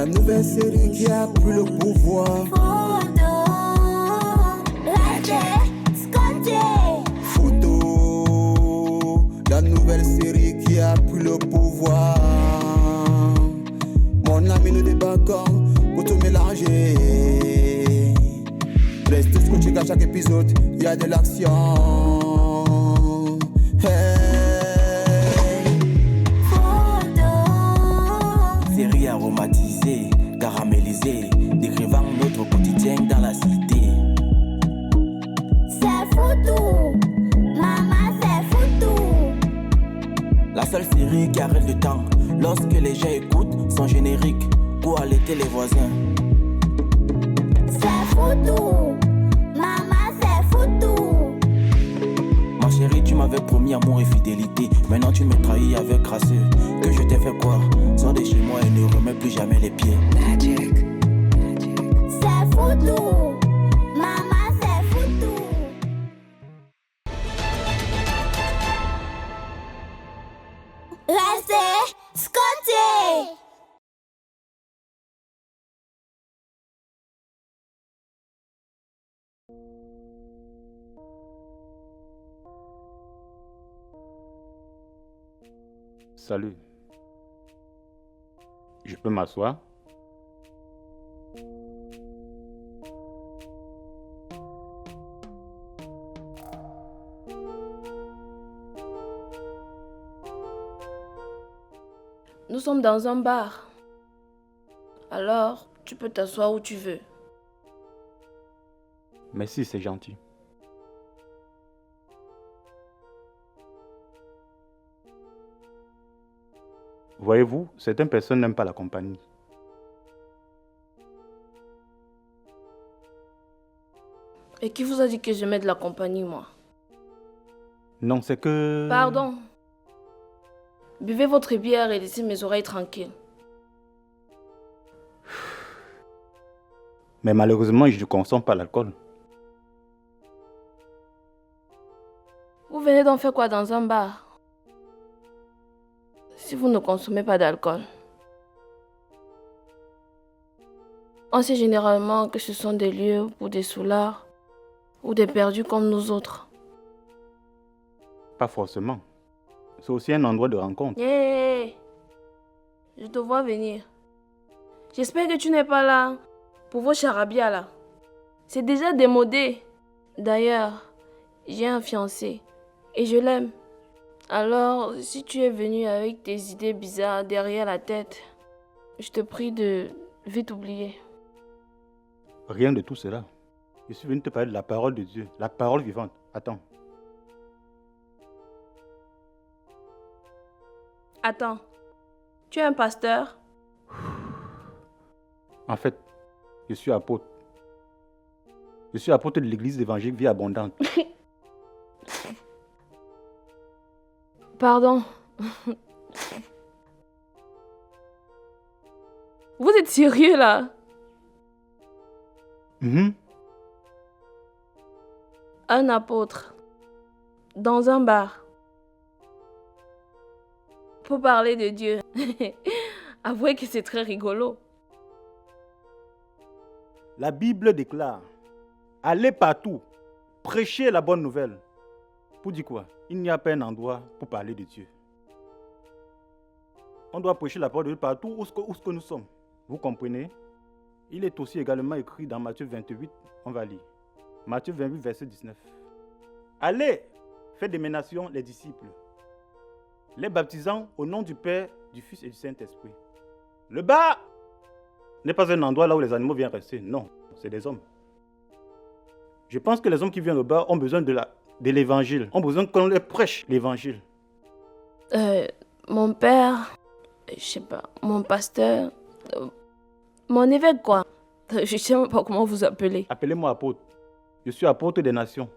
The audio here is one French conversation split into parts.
La nouvelle série qui a pris le pouvoir. Photo, la nouvelle série qui a pris le pouvoir. Mon ami ne débat comme pour tout mélanger. Reste tout scotché qu'à chaque épisode, il y a de l'action. Hey. Série aromatisée, caramélisée, décrivant notre quotidien dans la cité. C'est foutu, maman c'est foutu. La seule série qui arrête le temps lorsque les gens écoutent son générique pour allaiter les voisins. C'est foutu, maman c'est foutu. Ma chérie, tu m'avais promis amour et fidélité. Maintenant tu me trahis avec crasseux. Que je t'ai fait quoi? Sors de chez moi et ne remets plus jamais les pieds. Magic. C'est foutu, maman c'est foutu. Restez scotchés. Salut. Je peux m'asseoir? Nous sommes dans un bar. Alors, tu peux t'asseoir où tu veux. Merci, c'est gentil. Voyez-vous, certaines personnes n'aiment pas la compagnie. Et qui vous a dit que j'aimais de la compagnie, moi? Non, c'est que... Pardon. Buvez votre bière et laissez mes oreilles tranquilles. Mais malheureusement, je ne consomme pas l'alcool. Vous venez d'en faire quoi dans un bar? Si vous ne consommez pas d'alcool. On sait généralement que ce sont des lieux pour des soulards ou des perdus comme nous autres. Pas forcément. C'est aussi un endroit de rencontre. Hé, je te vois venir. J'espère que tu n'es pas là pour vos charabia là. C'est déjà démodé. D'ailleurs, j'ai un fiancé et je l'aime. Alors, si tu es venu avec tes idées bizarres derrière la tête, je te prie de vite oublier. Rien de tout cela. Je suis venu te parler de la parole de Dieu, la parole vivante. Attends. Attends, tu es un pasteur? En fait, je suis apôtre. Je suis apôtre de l'église évangélique Vie Abondante. Pardon. Vous êtes sérieux là? Un apôtre. Dans un bar. Pour parler de Dieu. Avouez que c'est très rigolo. La Bible déclare, allez partout, prêchez la bonne nouvelle. Pour dire quoi? Il n'y a pas un endroit pour parler de Dieu. On doit prêcher la parole de Dieu partout où ce que nous sommes. Vous comprenez? Il est aussi également écrit dans Matthieu 28, on va lire. Matthieu 28, verset 19. Allez, faites des nations les disciples, les baptisant au nom du Père, du Fils et du Saint-Esprit. Le bar n'est pas un endroit là où les animaux viennent rester. Non, c'est des hommes. Je pense que les hommes qui viennent au bar ont besoin de l'évangile. Ont besoin qu'on les prêche l'évangile. Mon père, je sais pas, mon pasteur, mon évêque quoi. Je sais même pas comment vous appelez. Appelez-moi apôtre. Je suis apôtre des nations.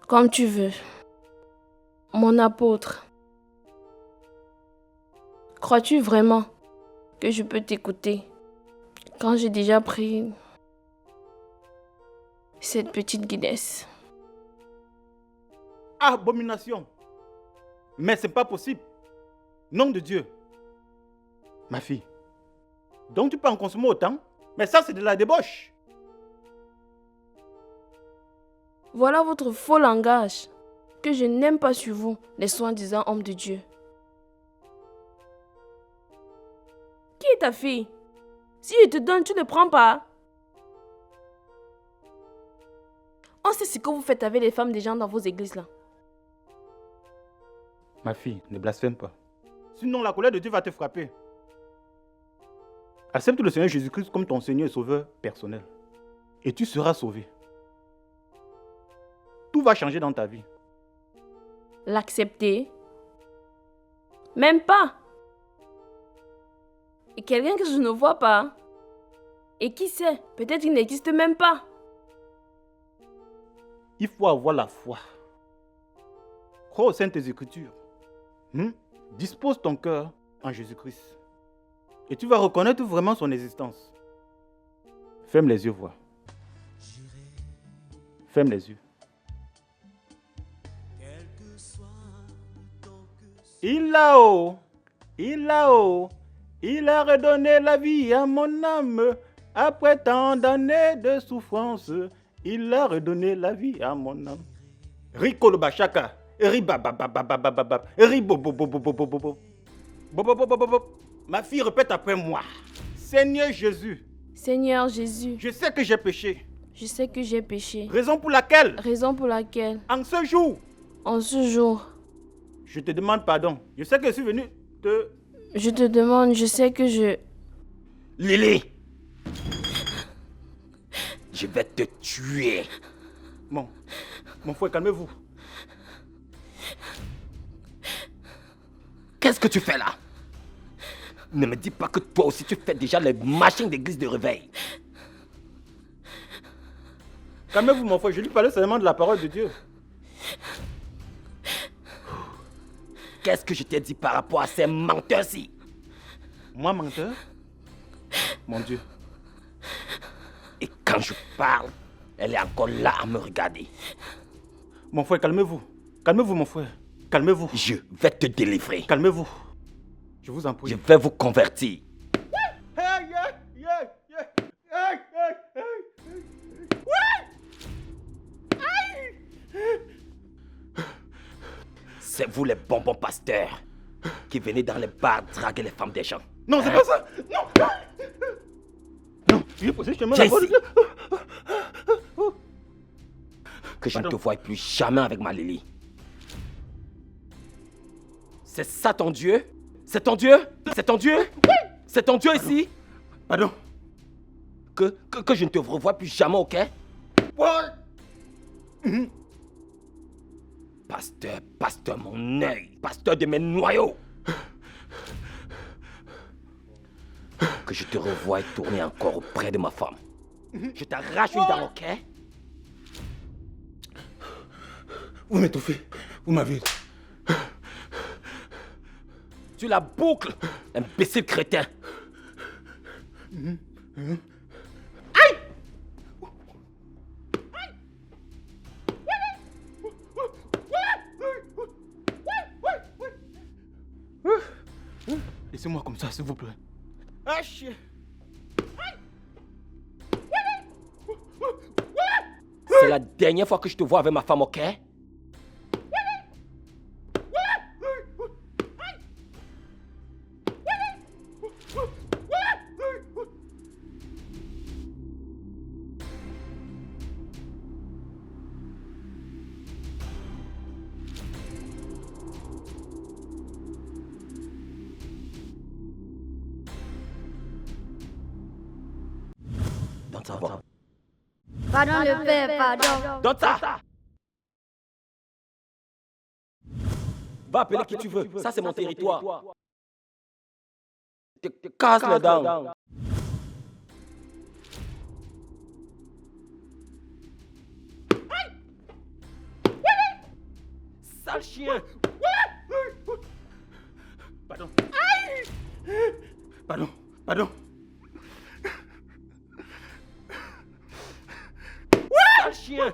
Comme tu veux. Mon apôtre. Crois-tu vraiment que je peux t'écouter quand j'ai déjà pris cette petite Guinness? Abomination! Mais c'est pas possible. Nom de Dieu. Ma fille, donc tu peux en consommer autant? Mais ça, c'est de la débauche. Voilà votre faux langage que je n'aime pas sur vous, les soi-disant hommes de Dieu. Qui est ta fille? Si je te donne, tu ne prends pas. On sait ce que vous faites avec les femmes des gens dans vos églises là. Ma fille, ne blasphème pas. Sinon, la colère de Dieu va te frapper. Accepte le Seigneur Jésus-Christ comme ton Seigneur et Sauveur personnel. Et tu seras sauvé. Tout va changer dans ta vie. L'accepter? Même pas. Et quelqu'un que je ne vois pas. Et qui sait, peut-être il n'existe même pas. Il faut avoir la foi. Crois aux Saintes Écritures. Dispose ton cœur en Jésus-Christ. Et tu vas reconnaître vraiment son existence. Ferme les yeux, vois. Ferme les yeux. Il là-haut, il a redonné la vie à mon âme. Après tant d'années de souffrance, il a redonné la vie à mon âme. Rico le bachaka, ribabababababab, ribobobobobobobobo. Ma fille, répète après moi. Seigneur Jésus. Seigneur Jésus. Je sais que j'ai péché. Je sais que j'ai péché. Raison pour laquelle. En ce jour. Je te demande pardon. Je sais que je suis venu te... Je sais que je... Lily. Je vais te tuer. Mon frère, calmez-vous. Qu'est-ce que tu fais là? Ne me dis pas que toi aussi tu fais déjà les machines d'église de réveil. Calmez-vous, mon frère. Je lui parlais seulement de la parole de Dieu. Qu'est-ce que je t'ai dit par rapport à ces menteurs-ci? Moi, menteur? Mon Dieu. Et quand je parle, elle est encore là à me regarder. Mon frère, calmez-vous. Calmez-vous, mon frère. Calmez-vous. Je vais te délivrer. Calmez-vous. Je vous en prie. Je vais vous convertir. C'est vous les bonbons pasteurs qui venez dans les bars draguer les femmes des gens. Non, c'est pas ça. Non. Non, je vais poser chemin là-bas. Que je ne te voie plus jamais avec ma Lily. C'est ça ton Dieu? C'est ton Dieu? C'est ton Dieu? C'est ton Dieu ici? Pardon. Que je ne te revoie plus jamais, ok? Pasteur mon œil, pasteur de mes noyaux. Que je te revoie tourner encore auprès de ma femme. Je t'arrache une dent, ok? Vous m'étouffez. Vous m'avez... Tu la boucles, imbécile crétin. Laissez-moi comme ça, s'il vous plaît. C'est la dernière fois que je te vois avec ma femme, ok? Pardon le père, pardon. Donne ça! Va appeler qui tu veux, ça c'est mon territoire. Te casse les dents. Sale chien! Pardon. Pardon. Sale chien!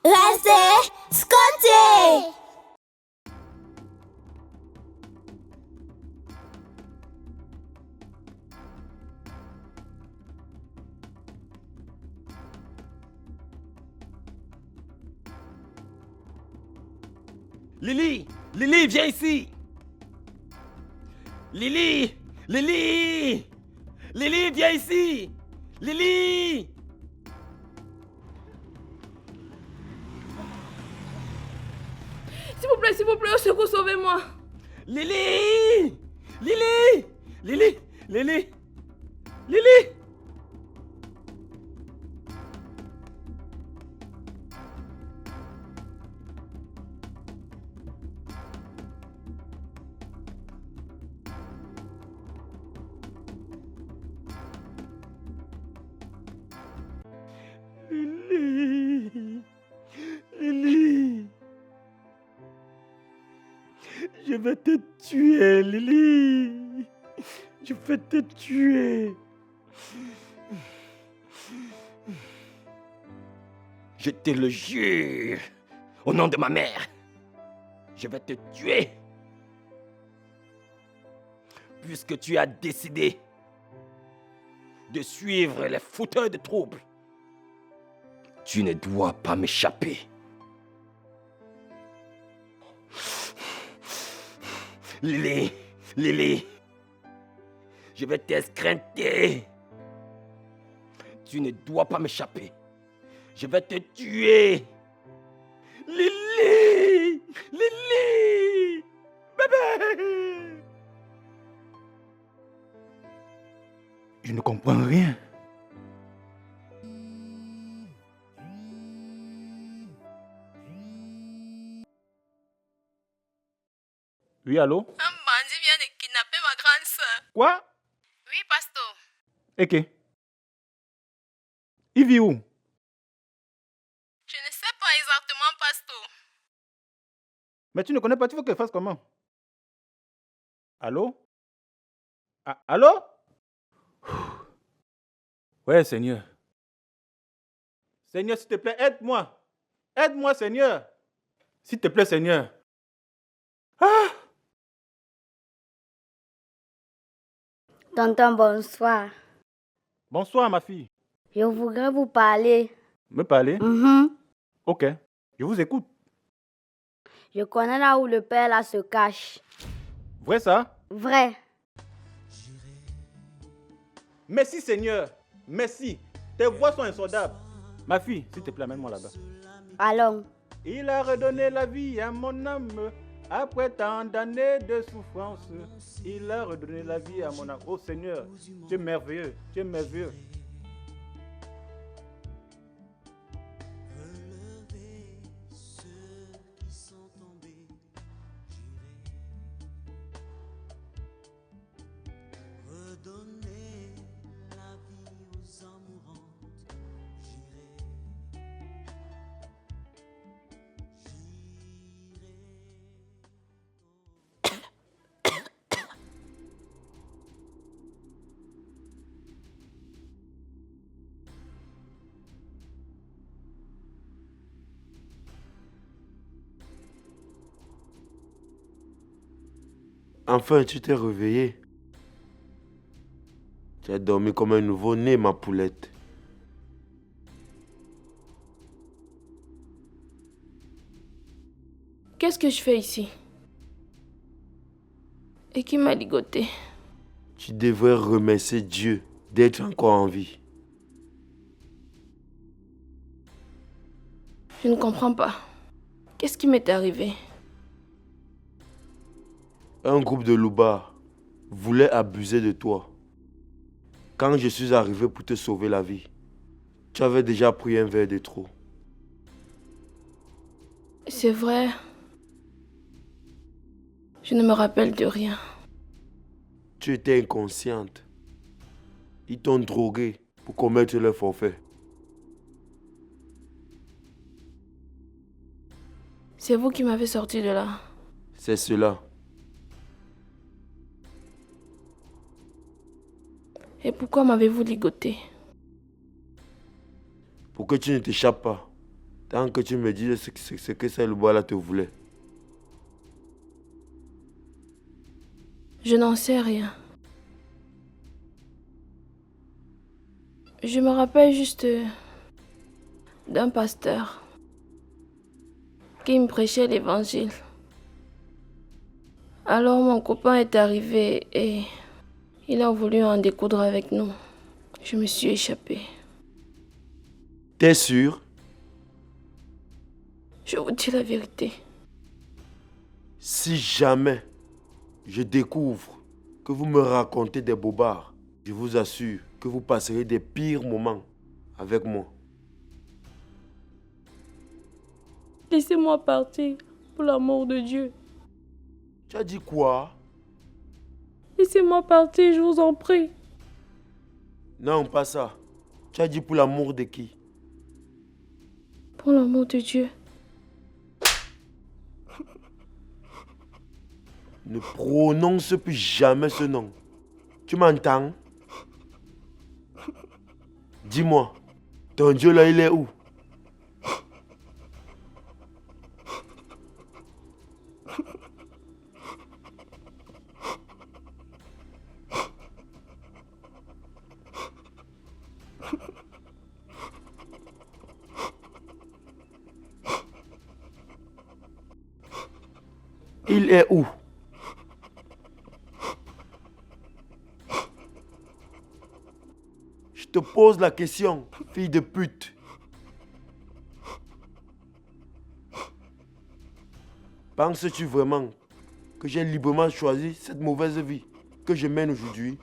Restez scotché. Lily! Lily, viens ici! Lily! Lily! Lily, viens ici! Lily! S'il vous plaît, au secours, sauvez-moi. Lily! Lily! Lily! Lily! Lily! Lily! Lily! Je vais te tuer, Lily! Je vais te tuer! Je te le jure! Au nom de ma mère! Je vais te tuer! Puisque tu as décidé de suivre les fauteurs de troubles, tu ne dois pas m'échapper. Lily, Lily, je vais t'escrinter. Tu ne dois pas m'échapper. Je vais te tuer. Lily, Lily, bébé. Je ne comprends rien. Oui, allô? Un bandit vient de kidnapper ma grande sœur. Quoi? Oui, pasteur. Ok. Il vit où? Je ne sais pas exactement, pasteur. Mais tu ne connais pas, tu veux qu'elle fasse comment? Allô? Ah, allô? Ouais, Seigneur. Seigneur, s'il te plaît, aide-moi. Aide-moi, Seigneur. S'il te plaît, Seigneur. Ah! Tonton, bonsoir. Bonsoir, ma fille. Je voudrais vous parler. Me parler? Mhm. Ok. Je vous écoute. Je connais là où le père là se cache. Vrai ça? Vrai. Merci, Seigneur. Merci. Tes voix sont insondables. Ma fille, s'il te plaît, amène-moi là-bas. Allons. Il a redonné la vie à mon âme. Après tant d'années de souffrance, il a redonné la vie à mon âme. Oh Seigneur, tu es merveilleux. Tu es merveilleux. Enfin, tu t'es réveillé. Tu as dormi comme un nouveau-né, ma poulette. Qu'est-ce que je fais ici? Et qui m'a ligoté? Tu devrais remercier Dieu d'être encore en vie. Je ne comprends pas. Qu'est-ce qui m'est arrivé? Un groupe de loupards voulait abuser de toi. Quand je suis arrivé pour te sauver la vie, tu avais déjà pris un verre de trop. C'est vrai. Je ne me rappelle de rien. Tu étais inconsciente. Ils t'ont drogué pour commettre le forfait. C'est vous qui m'avez sorti de là. C'est cela. Et pourquoi m'avez-vous ligoté? Pour que tu ne t'échappes pas. Tant que tu me dis ce que ce Louba-là te voulait. Je n'en sais rien. Je me rappelle juste d'un pasteur qui me prêchait l'évangile. Alors mon copain est arrivé et il a voulu en découdre avec nous. Je me suis échappée. T'es sûr? Je vous dis la vérité. Si jamais je découvre que vous me racontez des bobards, je vous assure que vous passerez des pires moments avec moi. Laissez-moi partir, pour l'amour de Dieu. Tu as dit quoi? Laissez-moi partir, je vous en prie. Non, pas ça. Tu as dit pour l'amour de qui? Pour l'amour de Dieu. Ne prononce plus jamais ce nom. Tu m'entends? Dis-moi, ton Dieu là, il est où? Il est où? Je te pose la question, fille de pute. Penses-tu vraiment que j'ai librement choisi cette mauvaise vie que je mène aujourd'hui?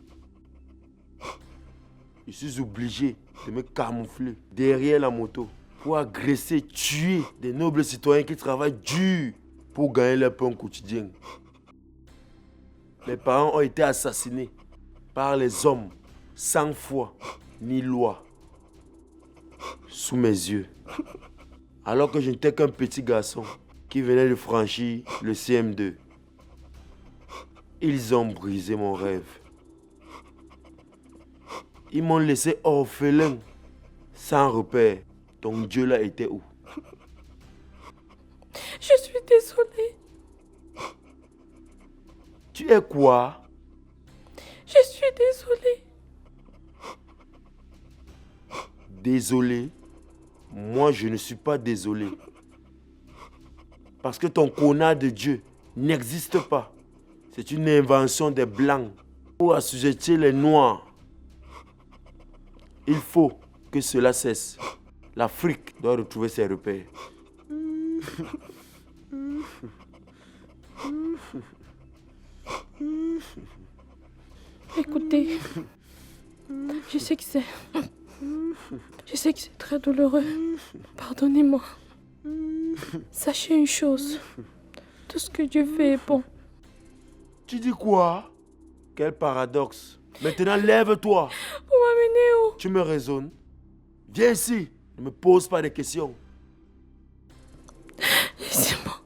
Je suis obligé de me camoufler derrière la moto pour agresser, tuer des nobles citoyens qui travaillent dur pour gagner leur pain quotidien. Mes parents ont été assassinés par les hommes sans foi ni loi sous mes yeux, alors que je n'étais qu'un petit garçon qui venait de franchir le CM2. Ils ont brisé mon rêve. Ils m'ont laissé orphelin, sans repère. Ton Dieu là était où? Je suis désolée. Tu es quoi? Je suis désolée. Désolé? Moi, je ne suis pas désolé. Parce que ton connard de Dieu n'existe pas. C'est une invention des Blancs pour assujettir les Noirs. Il faut que cela cesse. L'Afrique doit retrouver ses repères. Écoutez, je sais que c'est très douloureux. Pardonnez-moi. Sachez une chose. Tout ce que Dieu fait est bon. Tu dis quoi? Quel paradoxe. Maintenant, lève-toi. Vous m'amenez où? Tu me raisonnes. Viens ici. Ne me pose pas de questions. Laissez-moi.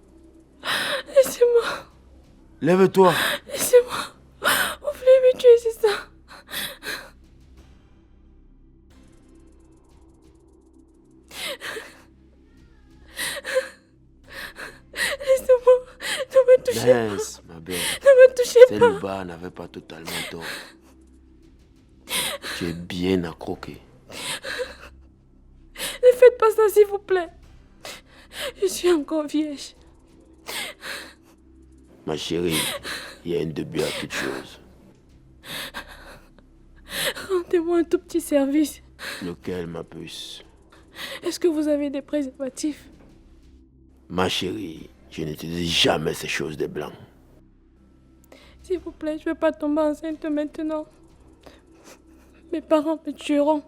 Laissez-moi. Lève-toi. Laissez-moi. Vous voulez me tuer, c'est ça? Laissez-moi. Ne me touchez pas. Laisse, ma belle. Ne me touchez pas. Louba n'avait pas totalement tort. Tu es bien accroqué. Ne faites pas ça, s'il vous plaît. Je suis encore vierge. Ma chérie, il y a un début à toute chose. Rendez-moi un tout petit service. Lequel, ma puce? Est-ce que vous avez des préservatifs? Ma chérie, je ne te dis jamais ces choses des Blancs. S'il vous plaît, je ne veux pas tomber enceinte maintenant. Mes parents me tueront.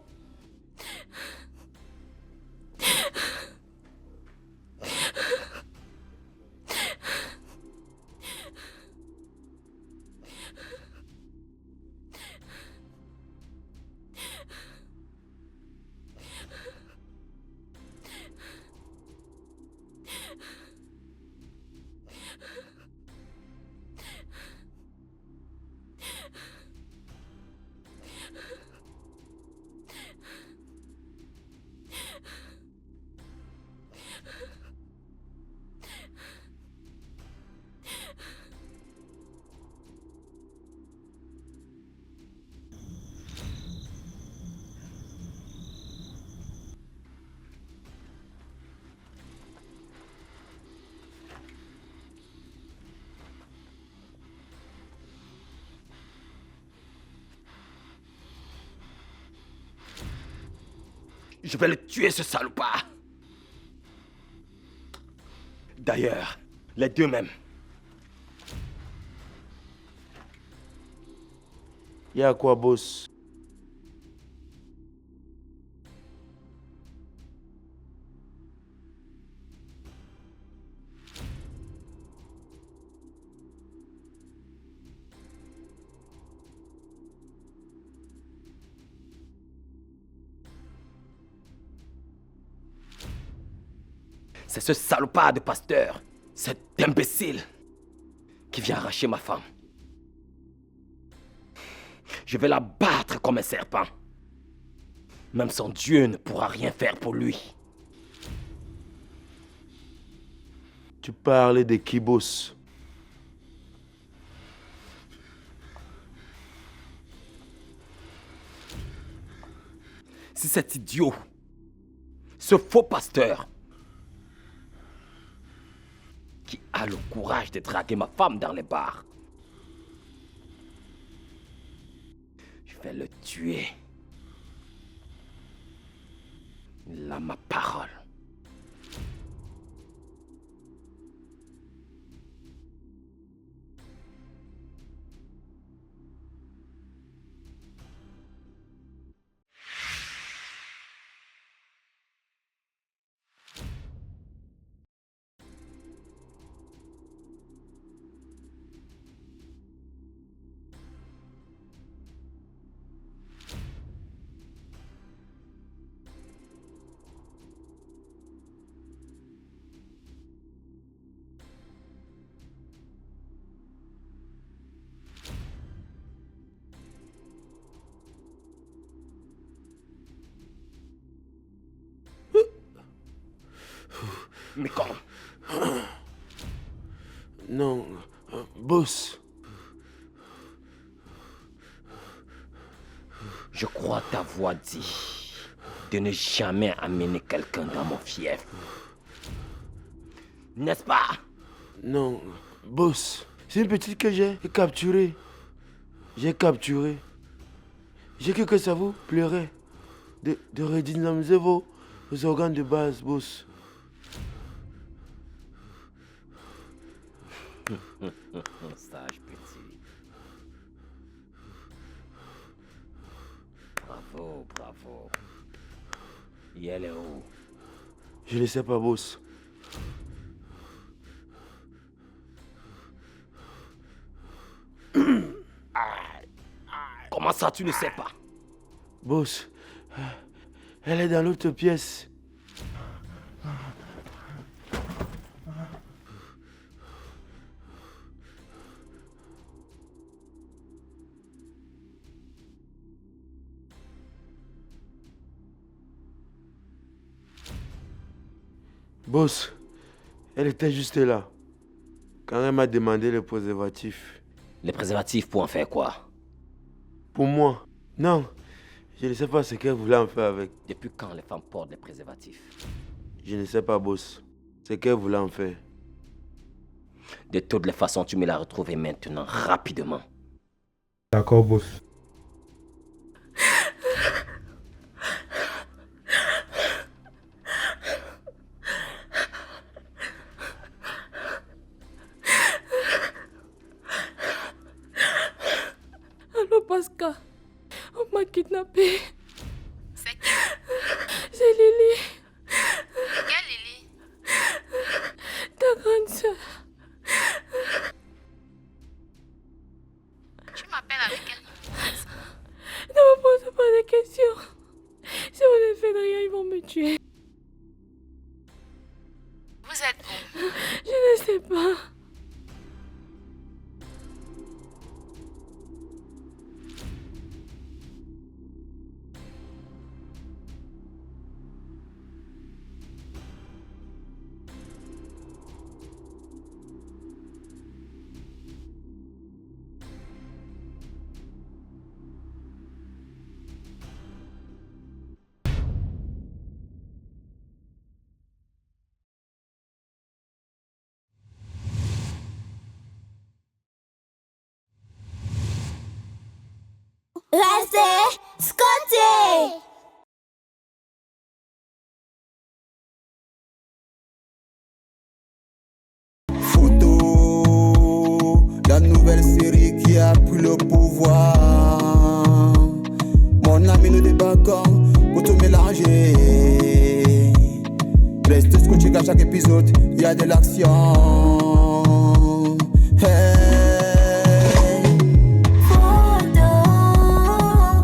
Je vais le tuer, ce salopard. D'ailleurs, les deux mêmes. Y'a quoi, boss? C'est ce salopard de pasteur, cet imbécile, qui vient arracher ma femme. Je vais la battre comme un serpent. Même son Dieu ne pourra rien faire pour lui. Tu parlais de qui, boss? Si cet idiot, ce faux pasteur, qui a le courage de draguer ma femme dans les bars, je vais le tuer. Il a ma parole. Mais quand? Non, boss. Je crois t'avoir dit de ne jamais amener quelqu'un dans mon fief. N'est-ce pas? Non, boss. C'est une petite que j'ai capturée. J'ai capturé. J'ai cru que ça vous plairait de redynamiser vos organes de base, boss. Sage petit. Bravo, bravo. Et elle est où? Je ne sais pas, boss. Comment ça, tu ne sais pas? Boss, elle est dans l'autre pièce. Boss, elle était juste là. Quand elle m'a demandé le préservatif. Les préservatifs pour en faire quoi? Pour moi? Non. Je ne sais pas ce qu'elle voulait en faire avec. Depuis quand les femmes portent des préservatifs? Je ne sais pas, boss. Ce qu'elle voulait en faire. De toutes les façons, tu me l'as retrouvé maintenant, rapidement. D'accord, boss. Allô, Pascal. On m'a kidnappé. C'est qui? C'est Lily. Quelle Lily? Ta grande sœur. Tu m'appelles avec quel nom? Ne me pose pas de questions. Si vous ne faites rien, ils vont me tuer. Vous êtes où? Je ne sais pas. Restez scotché. nouvelle série qui a pris le pouvoir. Mon ami, nous débarquons pour tout mélanger. Reste scotché qu'à chaque épisode, il y a de l'action. Hey.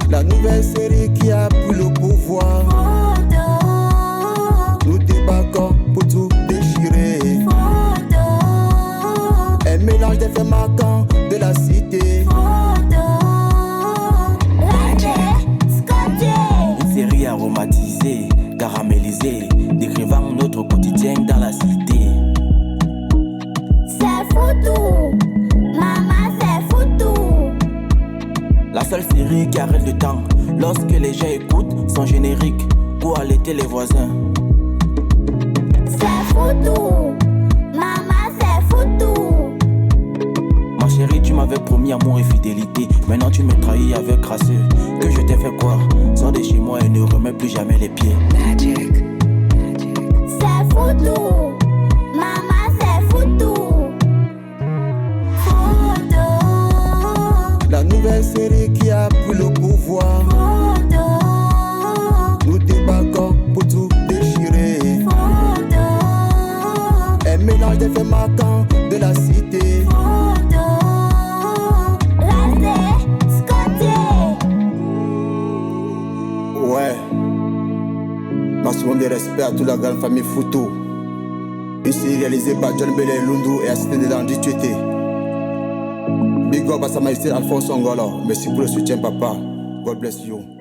La nouvelle série qui a pris le pouvoir. Nous débarquons pour tout déchirer. Un mélange des faits marquants de la cité. Une série aromatisée, caramélisée, décrivant notre quotidien dans la cité. C'est foutu, maman c'est foutu. La seule série qui arrête le temps lorsque les gens écoutent son générique pour allaiter les voisins. C'est foutu, maman c'est foutu. Ma chérie, tu m'avais promis amour et fidélité. Maintenant tu me trahis avec crasseux. Que je t'ai fait quoi? Sors de chez moi et ne remets plus jamais les pieds. C'est foutu, maman c'est foutu. La nouvelle série qui a pris le pouvoir. Nous débarquons pour tout déchirer. Un mélange des faits marquants de la cité. Ouais. Maximum de respect à toute la grande famille Foutu. Une série réalisée par John Bele Lundu et assisté de Landry Tuete. Big up à Sa Majesté Alphonse Ngolo. Merci pour le soutien, papa. God bless you.